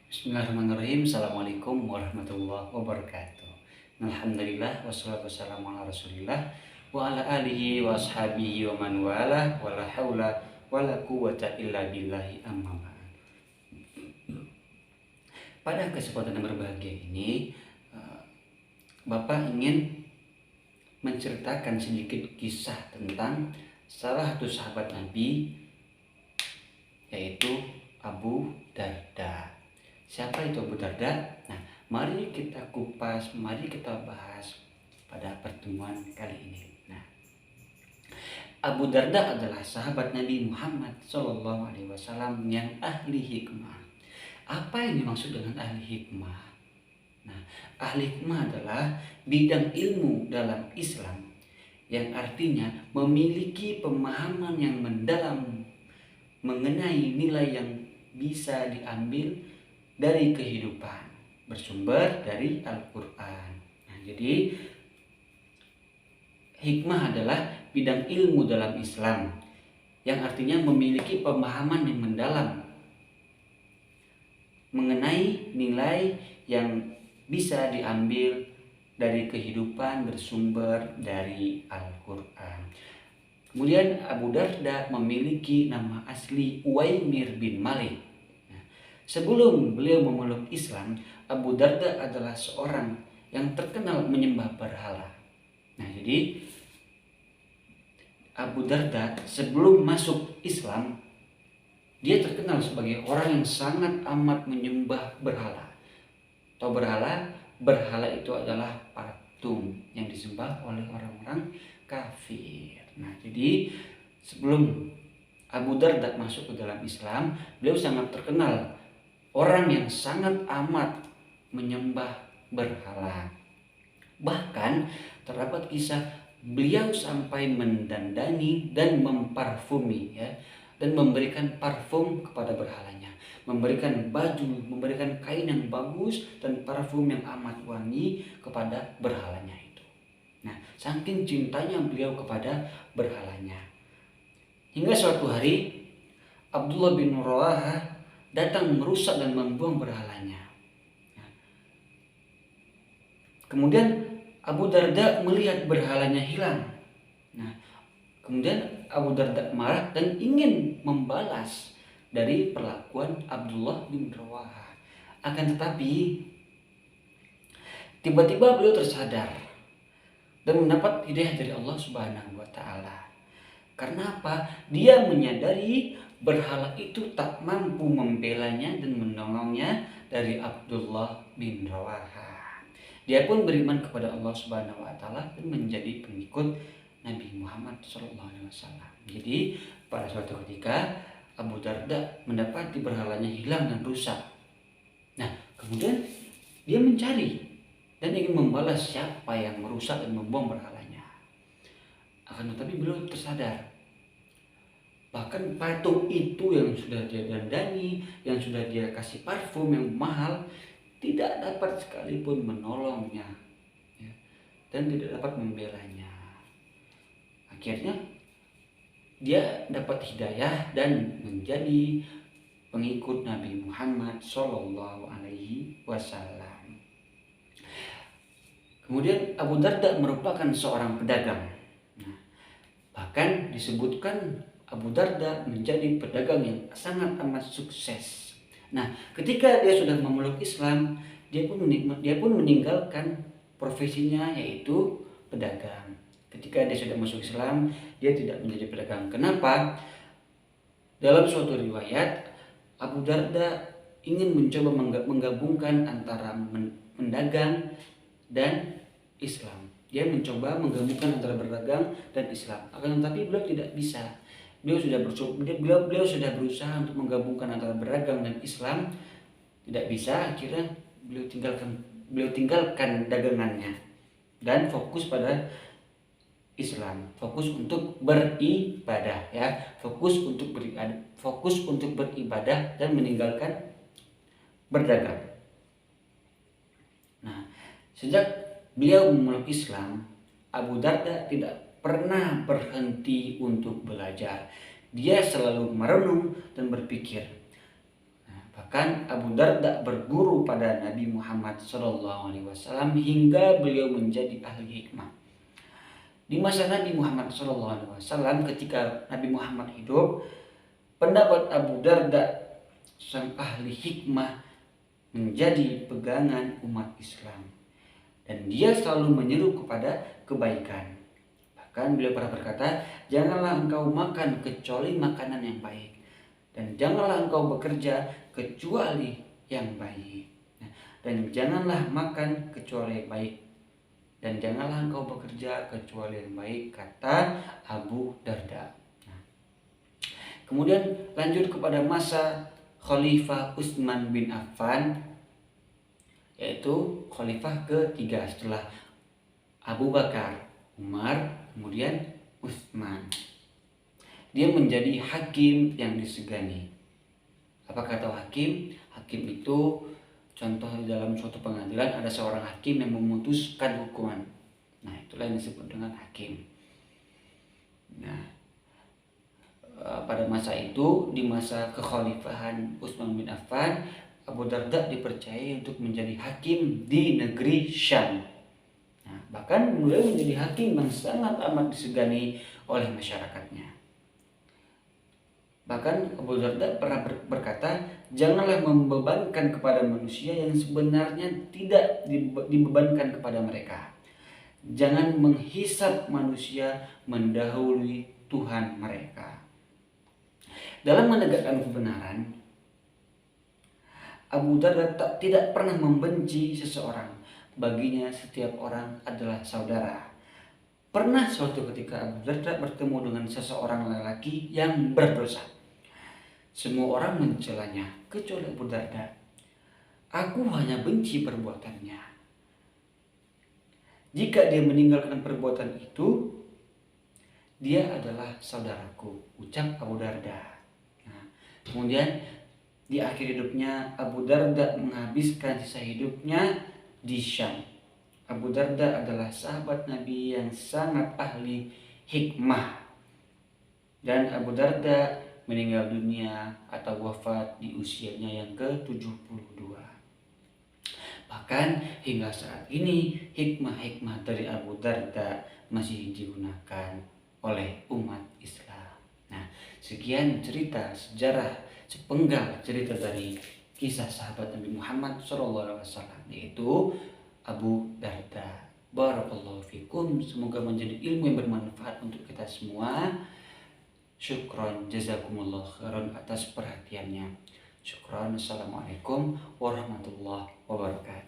Bismillahirrahmanirrahim. Assalamualaikum warahmatullahi wabarakatuh. Alhamdulillah wassalatu wassalamu ala Rasulillah wa ala alihi wa ashabihi wa man wala wala haula wala quwata illa billahi amma ba'd. Pada kesempatan yang berbahagia ini, Bapak ingin menceritakan sedikit kisah tentang salah satu sahabat Nabi, yaitu Abu Darda. Siapa itu Abu Darda? Nah, mari kita kupas, mari kita bahas pada pertemuan kali ini. Nah, Abu Darda adalah sahabat Nabi Muhammad SAW yang ahli hikmah. Apa yang dimaksud dengan ahli hikmah? Nah, ahli hikmah adalah bidang ilmu dalam Islam yang artinya memiliki pemahaman yang mendalam mengenai nilai yang bisa diambil dari kehidupan, bersumber dari Al-Quran. Nah, jadi hikmah adalah bidang ilmu dalam Islam yang artinya memiliki pemahaman yang mendalam mengenai nilai yang bisa diambil dari kehidupan, bersumber dari Al-Quran. Kemudian Abu Darda memiliki nama asli Uwaimir bin Malik. Sebelum beliau memeluk Islam, Abu Darda adalah seorang yang terkenal menyembah berhala. Nah, jadi Abu Darda sebelum masuk Islam, dia terkenal sebagai orang yang sangat amat menyembah berhala. Tahu berhala? Berhala itu adalah patung yang disembah oleh orang-orang kafir. Nah, jadi sebelum Abu Darda masuk ke dalam Islam, beliau sangat terkenal orang yang sangat amat menyembah berhala. Bahkan terdapat kisah beliau sampai mendandani dan memparfumi, dan memberikan parfum kepada berhalanya, memberikan baju, memberikan kain yang bagus dan parfum yang amat wangi kepada berhalanya itu. Nah, saking cintanya beliau kepada berhalanya, hingga suatu hari Abdullah bin Rawaha datang merusak dan membuang berhalanya. Kemudian Abu Darda melihat berhalanya hilang. Nah, kemudian Abu Darda marah dan ingin membalas dari perlakuan Abdullah bin Rawaha. Akan tetapi tiba-tiba beliau tersadar dan mendapat hidayah dari Allah Subhanahu wa taala. Karena apa? Dia menyadari berhala itu tak mampu membelanya dan menolongnya dari Abdullah bin Rawaha. Dia pun beriman kepada Allah Subhanahu wa taala dan menjadi pengikut Nabi Muhammad SAW. Jadi pada suatu ketika Abu Darda mendapati berhalanya hilang dan rusak. Nah, kemudian dia mencari dan ingin membalas siapa yang merusak dan membuang berhalanya. Akan tetapi beliau tersadar, bahkan patung itu yang sudah dia dandani, yang sudah dia kasih parfum yang mahal, tidak dapat sekalipun menolongnya, dan tidak dapat membelanya. Akhirnya dia dapat hidayah dan menjadi pengikut Nabi Muhammad SAW. Kemudian Abu Darda merupakan seorang pedagang. Nah, bahkan disebutkan Abu Darda menjadi pedagang yang sangat amat sukses. Nah, ketika dia sudah memeluk Islam, dia pun meninggalkan profesinya, yaitu pedagang. Ketika dia sudah masuk Islam, dia tidak menjadi pedagang. Kenapa? Dalam suatu riwayat, Abu Darda ingin mencoba menggabungkan antara mendagang dan Islam. Dia mencoba menggabungkan antara berdagang dan Islam. Akan tetapi beliau tidak bisa. Beliau sudah berusaha untuk menggabungkan antara berdagang dan Islam, tidak bisa. Akhirnya beliau tinggalkan dagangannya dan fokus pada Islam, fokus untuk beribadah, fokus untuk beribadah dan meninggalkan berdagang. Nah, sejak beliau memeluk Islam, Abu Darda tidak pernah berhenti untuk belajar. Dia selalu merenung dan berpikir, Bahkan Abu Darda berguru pada Nabi Muhammad SAW hingga beliau menjadi ahli hikmah. Di masa Nabi Muhammad SAW, ketika Nabi Muhammad hidup, pendapat Abu Darda sang ahli hikmah menjadi pegangan umat Islam, dan dia selalu menyeru kepada kebaikan. Bahkan beliau pernah berkata, janganlah engkau makan kecuali makanan yang baik, dan janganlah engkau bekerja kecuali yang baik. Dan janganlah makan kecuali yang baik, dan janganlah engkau bekerja kecuali yang baik, kata Abu Darda. Kemudian lanjut kepada masa Khalifah Utsman bin Affan, yaitu khalifah ketiga setelah Abu Bakar, Umar, kemudian Utsman. Dia menjadi hakim yang disegani. Apa kata hakim? Hakim itu contoh di dalam suatu pengadilan ada seorang hakim yang memutuskan hukuman. Nah, itulah yang disebut dengan hakim. Nah, pada masa itu, di masa kekhalifahan Utsman bin Affan, Abu Darda dipercaya untuk menjadi hakim di negeri Syam. Nah, bahkan beliau menjadi hakim yang sangat amat disegani oleh masyarakatnya. Bahkan Abu Darda pernah berkata, janganlah membebankan kepada manusia yang sebenarnya tidak dibebankan kepada mereka. Jangan menghisap manusia mendahului Tuhan mereka. Dalam menegakkan kebenaran, Abu Darda tidak pernah membenci seseorang. Baginya setiap orang adalah saudara. Pernah suatu ketika Abu Darda bertemu dengan seseorang lelaki yang berdosa. Semua orang mencelanya kecuali Abu Darda. Aku hanya benci perbuatannya. Jika dia meninggalkan perbuatan itu, dia adalah saudaraku, ucap Abu Darda. Nah, kemudian di akhir hidupnya Abu Darda menghabiskan sisa hidupnya di Syam. Abu Darda adalah sahabat Nabi yang sangat ahli hikmah. Dan Abu Darda meninggal dunia atau wafat di usianya yang ke-72. Bahkan hingga saat ini hikmah-hikmah dari Abu Darda masih digunakan oleh umat Islam. Nah, sekian cerita sejarah, sepenggal cerita dari kisah sahabat Nabi Muhammad SAW, yaitu Abu Darda. Barakallahu fikum. Semoga menjadi ilmu yang bermanfaat untuk kita semua. Syukron, jazakumullah khairan atas perhatiannya. Syukron. Assalamualaikum warahmatullahi wabarakatuh.